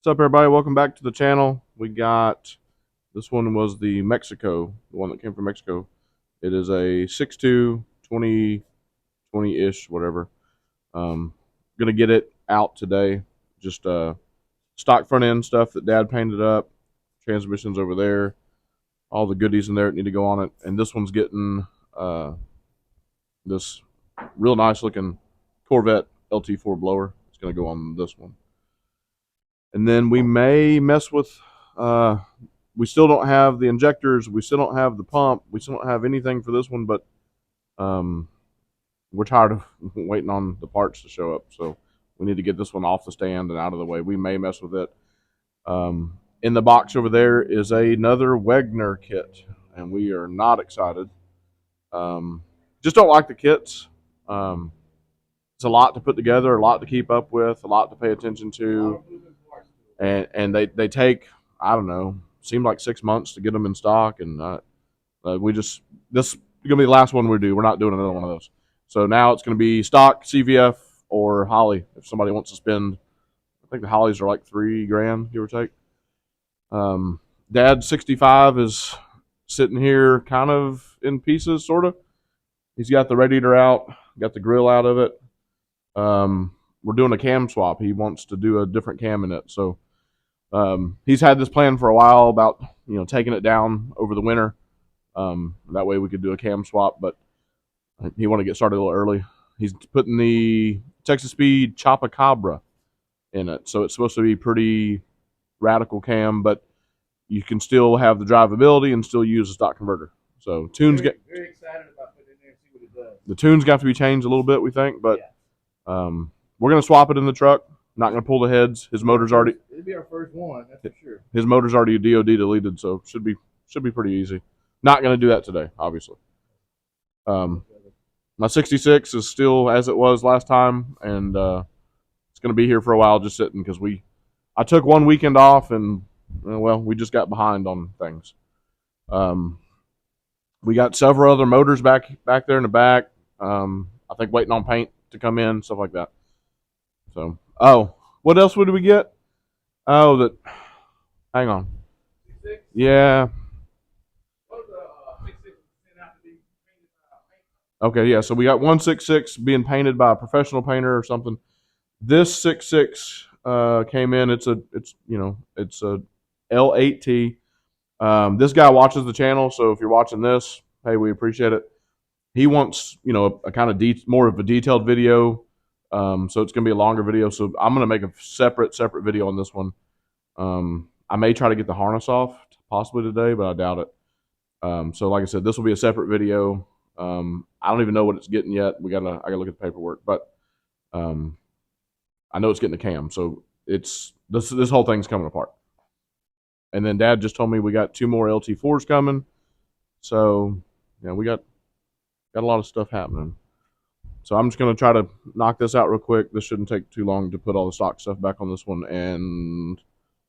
What's up, everybody? Welcome back to the channel. We got this one was the Mexico, the one that came from Mexico. It is a 6.2, 20-ish, whatever. Gonna get it out today. Just stock front end stuff that Dad painted up, transmissions over there, all the goodies in there that need to go on it. And this one's getting this real nice looking Corvette LT4 blower. It's gonna go on this one. And then we may mess with, we still don't have the injectors, we still don't have the pump, we still don't have anything for this one, but we're tired of waiting on the parts to show up. So we need to get this one off the stand and out of the way. We may mess with it. In the box over there is another Wegner kit, and we are not excited. Just don't like the kits. It's a lot to put together, a lot to keep up with, a lot to pay attention to. And they take, I don't know, seemed like 6 months to get them in stock, and this is gonna be the last one we do. We're not doing another one of those. So now it's gonna be stock CVF or Holly if somebody wants to spend. I think the Hollies are like $3,000, give or take. Dad's 65 is sitting here kind of in pieces, sort of. He's got the radiator out, got the grill out of it. We're doing a cam swap. He wants to do a different cam in it, so he's had this plan for a while about taking it down over the winter. That way we could do a cam swap, but he wanted to get started a little early. He's putting the Texasspeed Chopacabra in it, so it's supposed to be pretty radical cam, but you can still have the drivability and still use a stock converter. So tunes very excited about putting it in there and see what it does. The tunes got to be changed a little bit, we think, but we're gonna swap it in the truck. Not gonna pull the heads. His motor's already. It'll be our first one, that's for sure. His motor's already DOD deleted, so should be pretty easy. Not gonna do that today, obviously. My 66 is still as it was last time, and it's gonna be here for a while, just sitting because I took one weekend off, and well, we just got behind on things. We got several other motors back there in the back. I think waiting on paint to come in, stuff like that. So, what else would we get? Oh, hang on. 66? Yeah. What was the 66 out to be painted Okay, yeah. So we got 166 being painted by a professional painter or something. This 66 came in. It's a L8T. This guy watches the channel, so if you're watching this, hey, we appreciate it. He wants a kind of more of a detailed video. So it's gonna be a longer video. So I'm gonna make a separate video on this one. I may try to get the harness off possibly today, but I doubt it. So like I said, this will be a separate video. I don't even know what it's getting yet. I gotta look at the paperwork, but I know it's getting a cam. So it's this whole thing's coming apart. And then Dad just told me we got 2 more LT4s coming. So yeah, we got a lot of stuff happening. So I'm just going to try to knock this out real quick. This shouldn't take too long to put all the stock stuff back on this one, and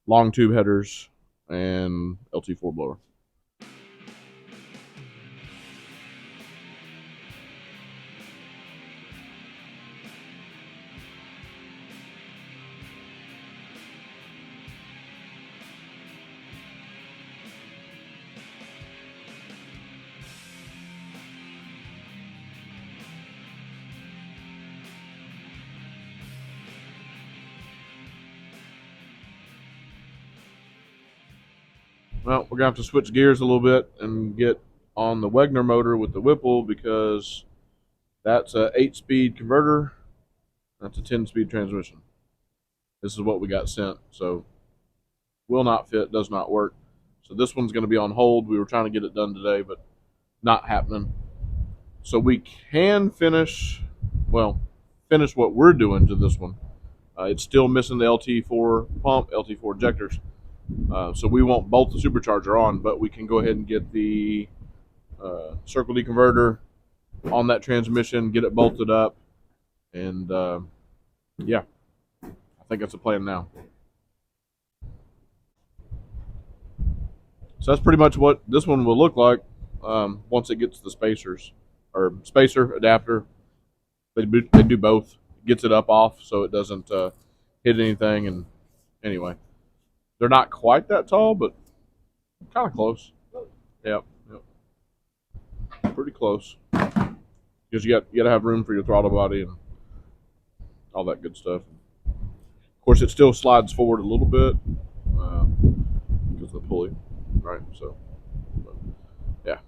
long tube headers and LT4 blower. Well, we're going to have to switch gears a little bit and get on the Wegner motor with the Whipple, because that's a 8-speed converter. That's a 10-speed transmission. This is what we got sent. So will not fit, does not work. So this one's going to be on hold. We were trying to get it done today, but not happening. So we can finish what we're doing to this one. It's still missing the LT4 pump, LT4 injectors. So we won't bolt the supercharger on, but we can go ahead and get the Circle D converter on that transmission, get it bolted up, and yeah, I think that's the plan now. So that's pretty much what this one will look like once it gets the spacers, or spacer, adapter. They do both. Gets it up off so it doesn't hit anything, and anyway. They're not quite that tall, but kind of close. Yep, yep, pretty close. Because you got to have room for your throttle body and all that good stuff. Of course, it still slides forward a little bit because of the pulley, right? So, but, yeah.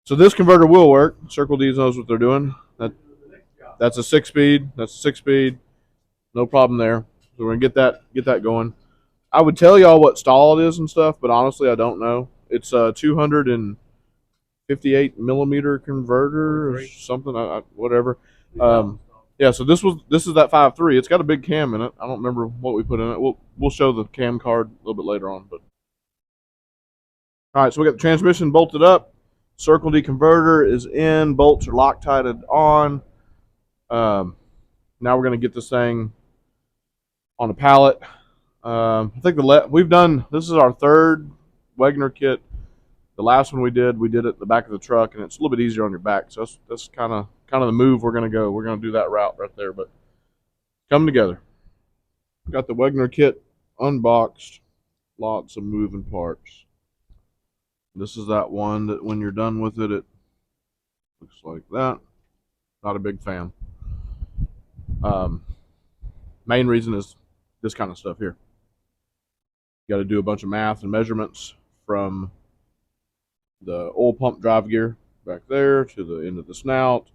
So this converter will work. Circle D knows what they're doing. That's a 6-speed. That's a 6-speed. No problem there. So we're gonna get that going. I would tell y'all what stall it is and stuff, but honestly, I don't know. It's a 258 millimeter converter or something. Whatever. Yeah. So this is that 5.3. It's got a big cam in it. I don't remember what we put in it. We'll show the cam card a little bit later on. But all right. So we got the transmission bolted up. Circle D converter is in. Bolts are Loctited on. Now we're gonna get this thing on a pallet. I think we've done. This is our third Wegner kit. The last one we did it at the back of the truck, and it's a little bit easier on your back. So that's kind of the move we're gonna go. We're gonna do that route right there. But come together. Got the Wegner kit unboxed. Lots of moving parts. This is that one that when you're done with it, it looks like that. Not a big fan. Main reason is this kind of stuff here. You got to do a bunch of math and measurements from the oil pump drive gear back there to the end of the snout.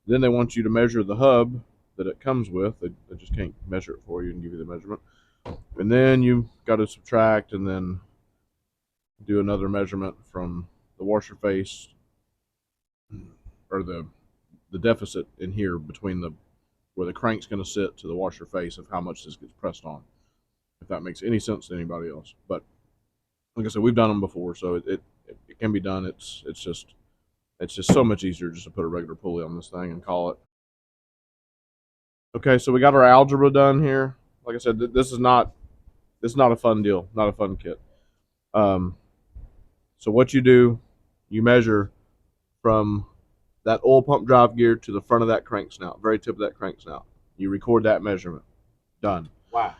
Then they want you to measure the hub that it comes with. They just can't measure it for you and give you the measurement. And then you got to subtract and then do another measurement from the washer face or the deficit in here between where the crank's going to sit to the washer face of how much this gets pressed on. If that makes any sense to anybody else. But like I said, we've done them before, so it can be done. It's just so much easier just to put a regular pulley on this thing and call it. Okay, so we got our algebra done here. Like I said, this is not a fun deal, not a fun kit. So what you do, you measure from that oil pump drive gear to the front of that crank snout, very tip of that crank snout. You record that measurement. Done. Wow.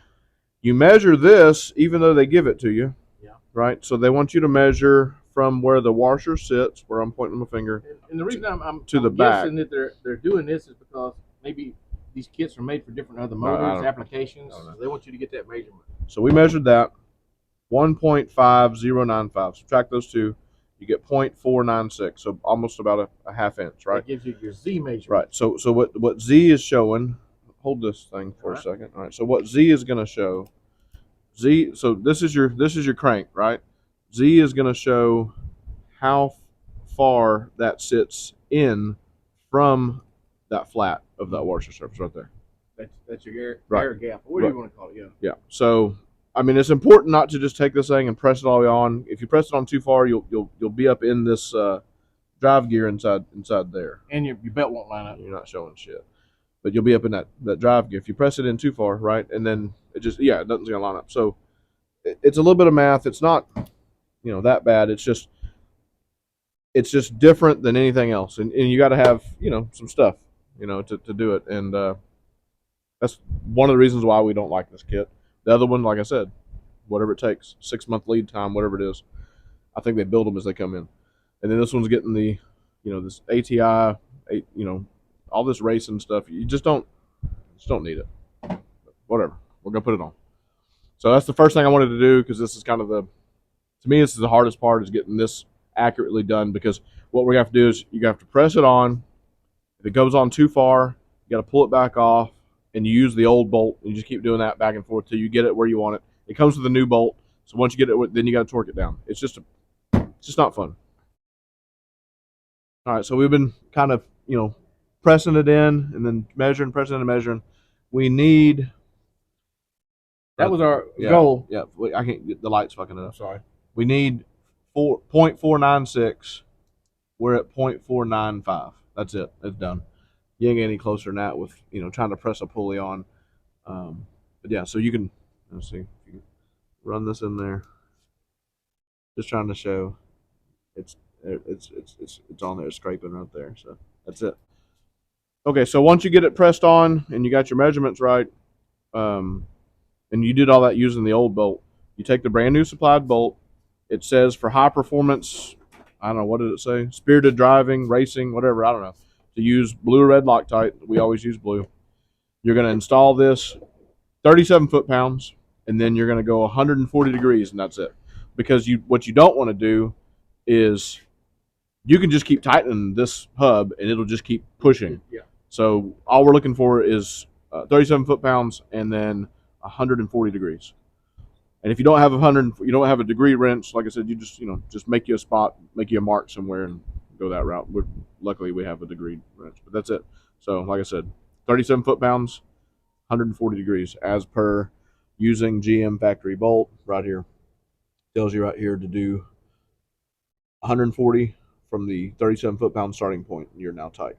You measure this even though they give it to you. Yeah. Right? So they want you to measure from where the washer sits, where I'm pointing my finger. And the reason I'm the back. guessing that they're doing this is because maybe these kits are made for different other motors, applications. So they want you to get that measurement. So we measured that 1.5095. Subtract those two, you get 0.496. So almost about a half inch, right? That gives you your Z measurement. Right. So what Z is showing, hold this thing for a second. All right. So what Z is going to show, so this is your crank, right? Z is going to show how far that sits in from that flat of that washer surface right there. That's your air gap. What do you want to call it? Yeah. Yeah. So I mean, it's important not to just take this thing and press it all the way on. If you press it on too far, you'll be up in this drive gear inside there, and your belt won't line up. You're not showing shit, but you'll be up in that drive gear. If you press it in too far, right, and then nothing's gonna line up. So it's a little bit of math. It's not that bad. It's just different than anything else, and you got to have some stuff to do it, and that's one of the reasons why we don't like this kit. The other one, like I said, whatever it takes, 6-month lead time, whatever it is. I think they build them as they come in, and then this one's getting the this ATI, all this racing stuff. You just don't need it. But whatever, we're gonna put it on. So that's the first thing I wanted to do, because this is kind of to me, this is the hardest part, is getting this accurately done, because what we're gonna have to do is you have to press it on. If it goes on too far, you got to pull it back off, and you use the old bolt, and you just keep doing that back and forth till you get it where you want it. It comes with a new bolt, so once you get it, then you got to torque it down. It's just not fun. All right, so we've been kind of pressing it in, and then measuring, pressing and measuring. We need. That was our goal. Yeah, I can't get the lights fucking it up. Sorry. We need 0.496. We're at 0.495. That's it. It's done. You ain't get any closer than that with trying to press a pulley on. But yeah, so you can let's see if you can run this in there. Just trying to show it's on there, scraping right there. So that's it. Okay, so once you get it pressed on and you got your measurements right, and you did all that using the old bolt. You take the brand new supplied bolt. It says for high performance, I don't know, what did it say? Spirited driving, racing, whatever, I don't know. To use blue or red Loctite, we always use blue. You're going to install this 37 foot-pounds, and then you're going to go 140 degrees, and that's it. Because what you don't want to do is you can just keep tightening this hub, and it'll just keep pushing. Yeah. So all we're looking for is 37 foot-pounds and then 140 degrees. And if you don't have you don't have a degree wrench, like I said, you just make you a spot, make you a mark somewhere, and go that route. Luckily, we have a degree wrench, but that's it. So, like I said, 37 foot-pounds, 140 degrees, as per using GM factory bolt right here. Tells you right here to do 140 from the 37 foot-pound starting point. You're now tight.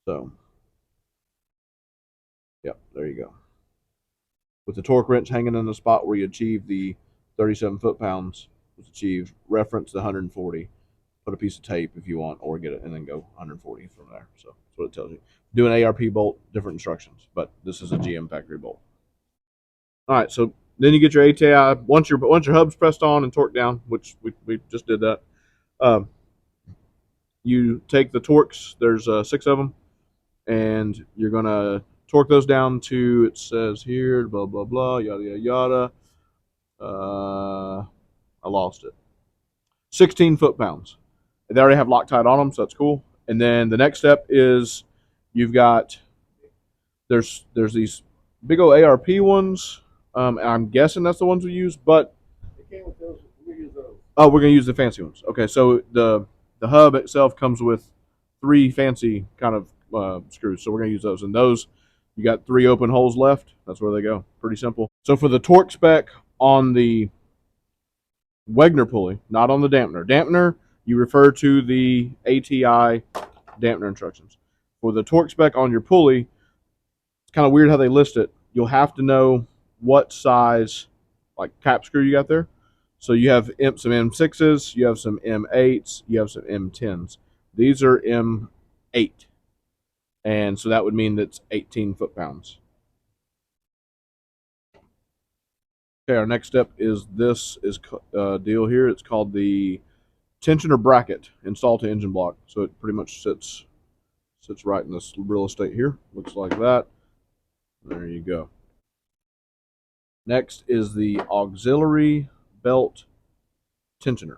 So, yep, there you go. With the torque wrench hanging in the spot where you achieve the 37 foot-pounds, was achieved, reference the 140. Put a piece of tape if you want, or get it and then go 140 from there. So that's what it tells you. Do an ARP bolt, different instructions, but this is a GM factory bolt. All right, so then you get your ATI. Once your hub's pressed on and torqued down, which we just did that, you take the torques. There's 6 of them, and you're gonna torque those down to, it says here, blah blah blah, yada yada yada. I lost it. 16 foot-pounds. They already have Loctite on them, so that's cool. And then the next step is you've got there's these big old ARP ones, and I'm guessing that's the ones we use. But It came with those. We use those. oh, we're gonna use the fancy ones. Okay, so the hub itself comes with 3 fancy kind of screws, so we're gonna use those. And those, you got 3 open holes left. That's where they go. Pretty simple. So for the torque spec on the Wegner pulley, not on the dampener. Dampener, you refer to the ATI dampener instructions. For the torque spec on your pulley, it's kind of weird how they list it. You'll have to know what size like cap screw you got there. So you have some M6s, you have some M8s, you have some M10s. These are M8, and so that would mean that's 18 foot-pounds. Okay, our next step is this deal here. It's called the tensioner bracket installed to engine block. So it pretty much sits right in this real estate here. Looks like that. There you go. Next is the auxiliary belt tensioner,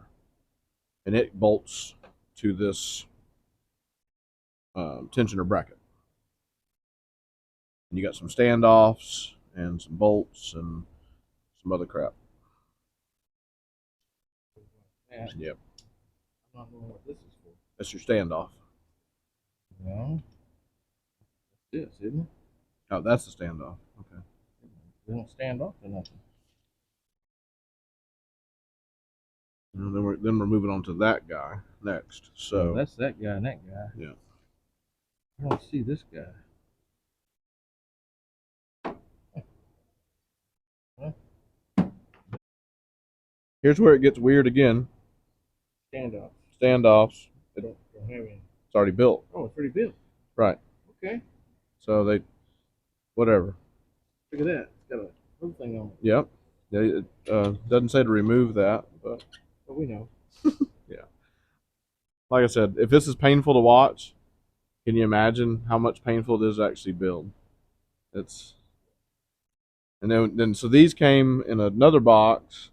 and it bolts to this tensioner bracket. And you got some standoffs and some bolts and some other crap. Yep. I don't know what this is for. That's your standoff. No. This, isn't it? Oh, that's the standoff. Okay. They don't stand off or nothing. And then we're moving on to that guy next. So that's that guy and that guy. Yeah. I don't see this guy. Here's where it gets weird again. Standoff. Standoffs. Don't have any. It's already built. Oh, it's already built. Right. Okay. So whatever. Look at that. It's got a little thing on it. Yep. It doesn't say to remove that, but we know. Yeah. Like I said, if this is painful to watch, can you imagine how much painful it is to actually build? And then so these came in another box.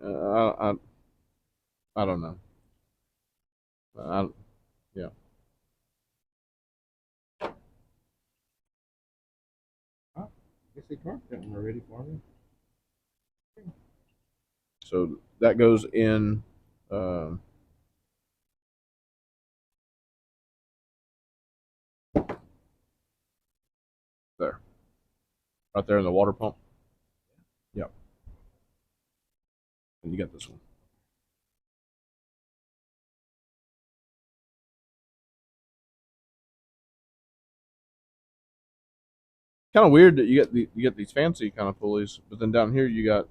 I don't know. Yeah. I guess they carved that one already for me. So that goes in. There. Right there in the water pump. Yep. And you got this one. Kind of weird that you get these fancy kind of pulleys, but then down here you got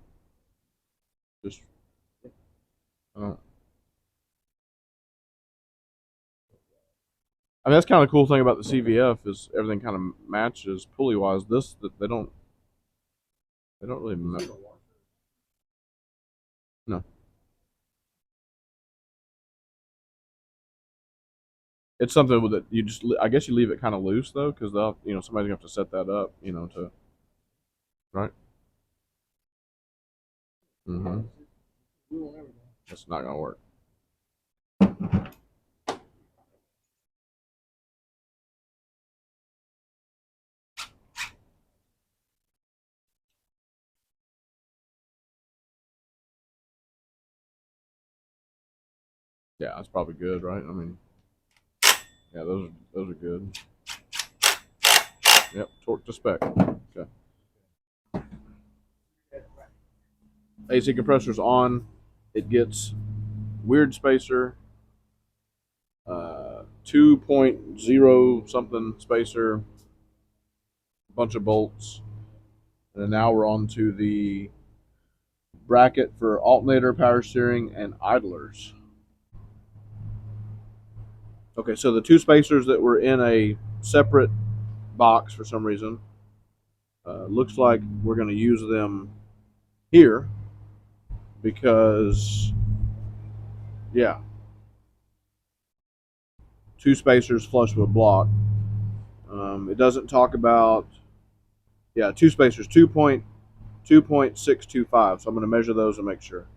just I mean, that's kind of the cool thing about the CVF is everything kind of matches pulley wise. This that they don't really match. No, it's something that you just I guess you leave it kind of loose though because they'll somebody's gonna have to set that up to right. Mm-hmm. It's not gonna work. Yeah, that's probably good, right? I mean, yeah, those are good. Yep, torque to spec. Okay. AC compressor's on. It gets weird spacer, 2.0 something spacer, bunch of bolts, and then now we're on to the bracket for alternator, power steering, and idlers. Okay, so the two spacers that were in a separate box for some reason, looks like we're going to use them here because, yeah, two spacers flush with block. It doesn't talk about, yeah, two spacers, 2.625. So I'm going to measure those and make sure.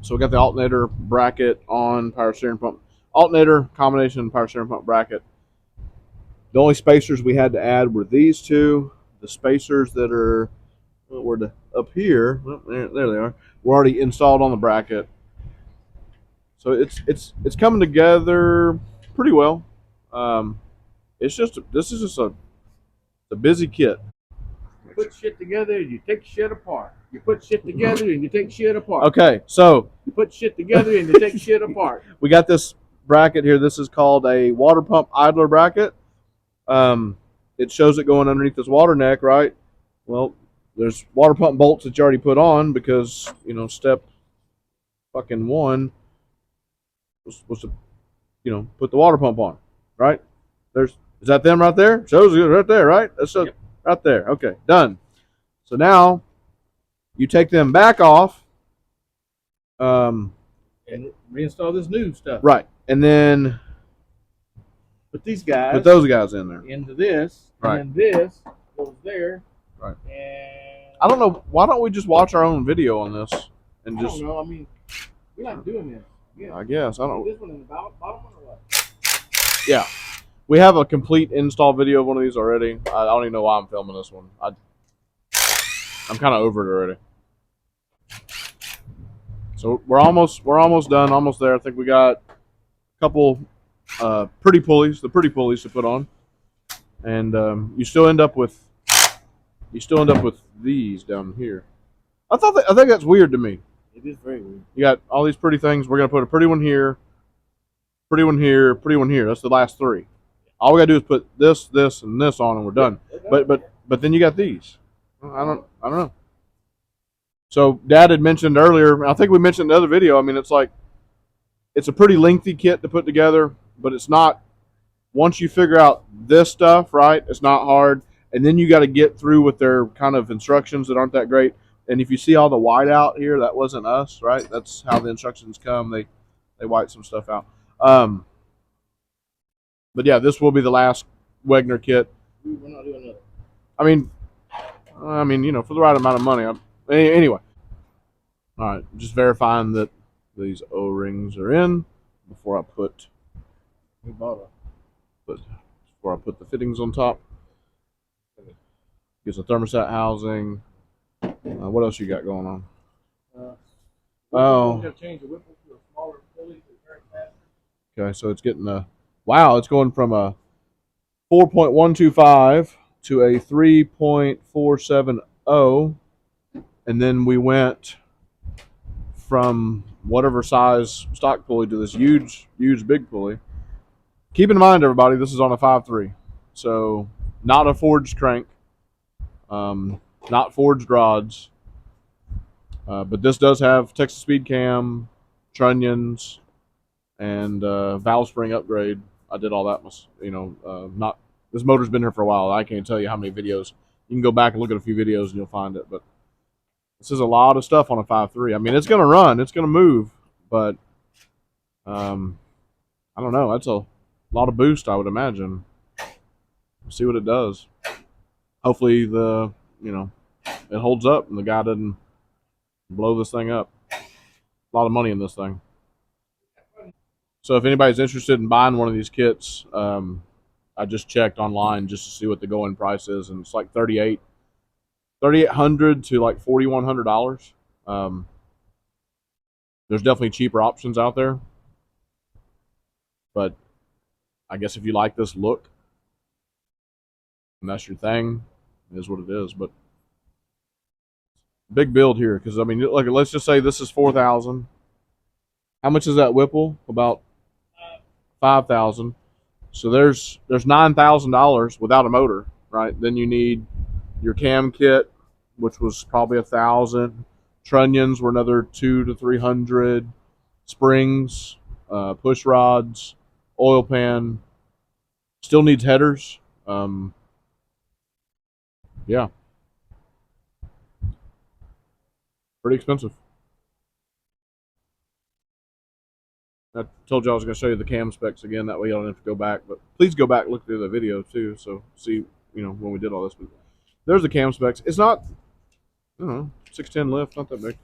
So we got the alternator bracket on power steering pump. Alternator, combination, power steering pump bracket. The only spacers we had to add were these two. The spacers that are were up here, well, there they are, were already installed on the bracket. So it's coming together pretty well. This is just a busy kit. You put shit together and you take shit apart. You put shit together and you take shit apart. Okay, so you put shit together and you take shit apart. We got this bracket here. This is called a water pump idler bracket. It shows it going underneath this water neck, right? Well, there's water pump bolts that you already put on because step fucking one was to put the water pump on, right? Is that them right there? Shows it right there, right? That's yep. Right there. Okay, done. So now you take them back off, and reinstall this new stuff, right? And then put those guys in there into this, right? And then this goes there, right? And I don't know. Why don't we just watch our own video on this and just? I don't know. I mean, we're not doing this. Yeah. I guess I don't. This one in the bottom one or what? Yeah, we have a complete install video of one of these already. I don't even know why I'm filming this one. I'm kind of over it already. So we're almost done, almost there. I think we got a couple pretty pulleys to put on, and you still end up with these down here. I think that's weird to me. It is very weird. You got all these pretty things. We're gonna put a pretty one here, pretty one here, pretty one here. That's the last three. All we gotta do is put this, and this on, and we're done. But then you got these. I don't know. So Dad had mentioned earlier, I think we mentioned in the other video, I mean, it's a pretty lengthy kit to put together, but it's not, once you figure out this stuff, right, it's not hard, and then you got to get through with their kind of instructions that aren't that great. And if you see all the white out here, that wasn't us, right? That's how the instructions come. They white some stuff out. But yeah, this will be the last Wegner kit. We're not doing another. I mean, for the right amount of money. Anyway. All right, just verifying that these O-rings are in before I put the fittings on top. Gets a thermostat housing. What else you got going on? Change the whipple to a smaller pulley to turn faster. Okay, so it's getting it's going from a 4.125 to a 3.470, and then we went from whatever size stock pulley to this huge big pulley. Keep in mind, everybody, this is on a 5.3, so not a forged crank, not forged rods, but this does have Texas speed cam, trunnions, and valve spring upgrade. I did all that. Not this motor's been here for a while. I can't tell you how many videos. You can go back and look at a few videos and you'll find it. But this is a lot of stuff on a 5.3. I mean, it's going to run, it's going to move, but um, I don't know. That's a lot of boost, I would imagine. We'll see what it does. Hopefully, it holds up and the guy doesn't blow this thing up. A lot of money in this thing. So if anybody's interested in buying one of these kits, I just checked online just to see what the going price is, and it's like $3,800 to like $4,100. Um, there's definitely cheaper options out there, but I guess if you like this look and that's your thing, it is what it is. But big build here because I mean, like let's just say this is 4,000. How much is that Whipple? About 5,000. So there's $9,000 without a motor, right? Then you need your cam kit, which was probably 1,000. Trunnions were another 200 to 300. Springs, push rods, oil pan. Still needs headers. Yeah, pretty expensive. I told you I was going to show you the cam specs again. That way you don't have to go back. But please go back and look through the video too. So see, when we did all this. But there's the cam specs. It's not, 610 lift, not that big.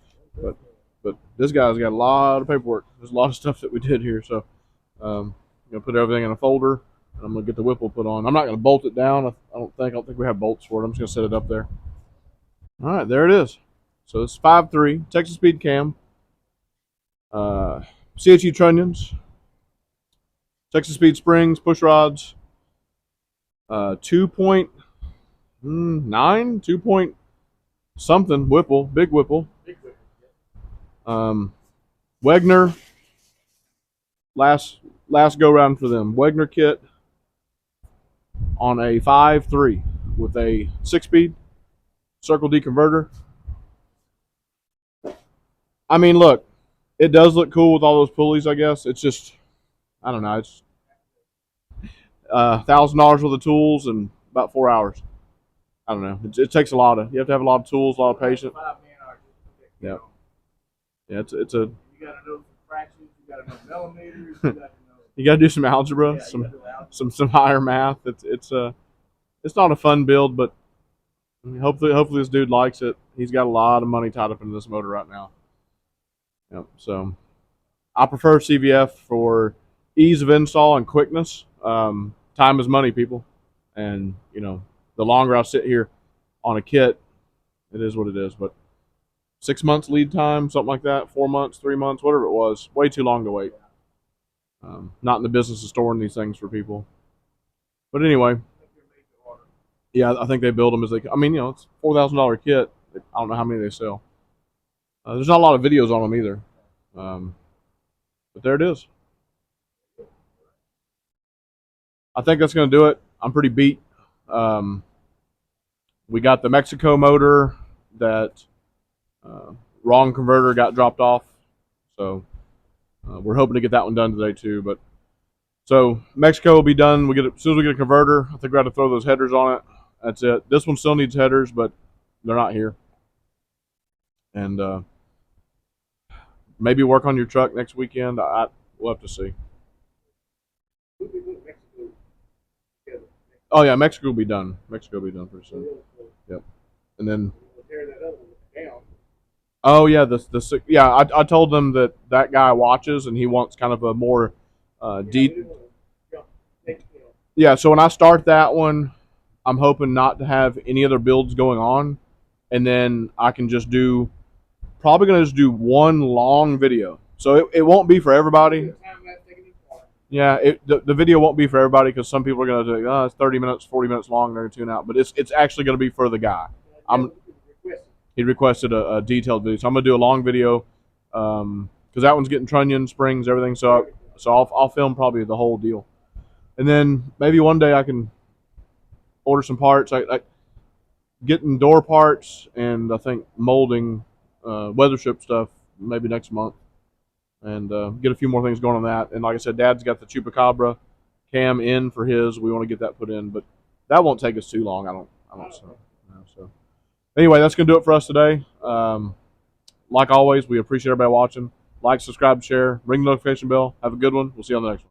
But this guy's got a lot of paperwork. There's a lot of stuff that we did here. So I'm gonna put everything in a folder, and I'm gonna get the Whipple put on. I'm not gonna bolt it down. I don't think we have bolts for it. I'm just gonna set it up there. All right, there it is. So it's 5.3 Texas Speed cam, CHE trunnions, Texas Speed springs, push rods, 2.9, 2 point something Whipple, big Whipple. Wegner, last go round for them. Wegner kit on a 5.3 with a 6-speed circle D converter. I mean, look, it does look cool with all those pulleys. I guess it's just, I don't know. It's $1,000 worth of tools and about 4 hours. I don't know. It takes a lot of. You have to have a lot of tools, a lot of patience. Yeah, yeah. It's a. You got to know some fractions. You got to know millimeters. You got to know. You got to do some algebra, some higher math. It's not a fun build, but hopefully this dude likes it. He's got a lot of money tied up in this motor right now. Yep. So I prefer CVF for ease of install and quickness. Time is money, people, and the longer I sit here on a kit, it is what it is. But 6 months lead time, something like that, 4 months, 3 months, whatever it was, way too long to wait. Not in the business of storing these things for people. But anyway, yeah, I think they build them as they. I mean, it's $4,000 kit. I don't know how many they sell. There's not a lot of videos on them either. But there it is. I think that's going to do it. I'm pretty beat. We got the Mexico motor that wrong converter got dropped off. So we're hoping to get that one done today too. But so Mexico will be done. As soon as we get a converter, I think we got to throw those headers on it. That's it. This one still needs headers, but they're not here. And maybe work on your truck next weekend. We'll have to see. Oh yeah, Mexico will be done. Mexico will be done pretty soon. Yep. And then. Oh yeah, I told them that guy watches and he wants kind of a more deep. Yeah, so when I start that one, I'm hoping not to have any other builds going on, and then I can just probably gonna just do one long video. So it won't be for everybody. Yeah, the video won't be for everybody because some people are gonna say, oh, it's 30 minutes, 40 minutes long, they're gonna tune out. But it's actually gonna be for the guy. He requested a detailed video, so I'm gonna do a long video because that one's getting trunnion, springs, everything. So I'll film probably the whole deal, and then maybe one day I can order some parts. I getting door parts and I think molding, weathership stuff maybe next month. and get a few more things going on that. And like I said, Dad's got the Chupacabra cam in for his. We want to get that put in, but that won't take us too long. I don't so. So anyway, that's gonna do it for us today. Like always, we appreciate everybody watching. Like, subscribe, share, ring the notification bell. Have a good one. We'll see you on the next one.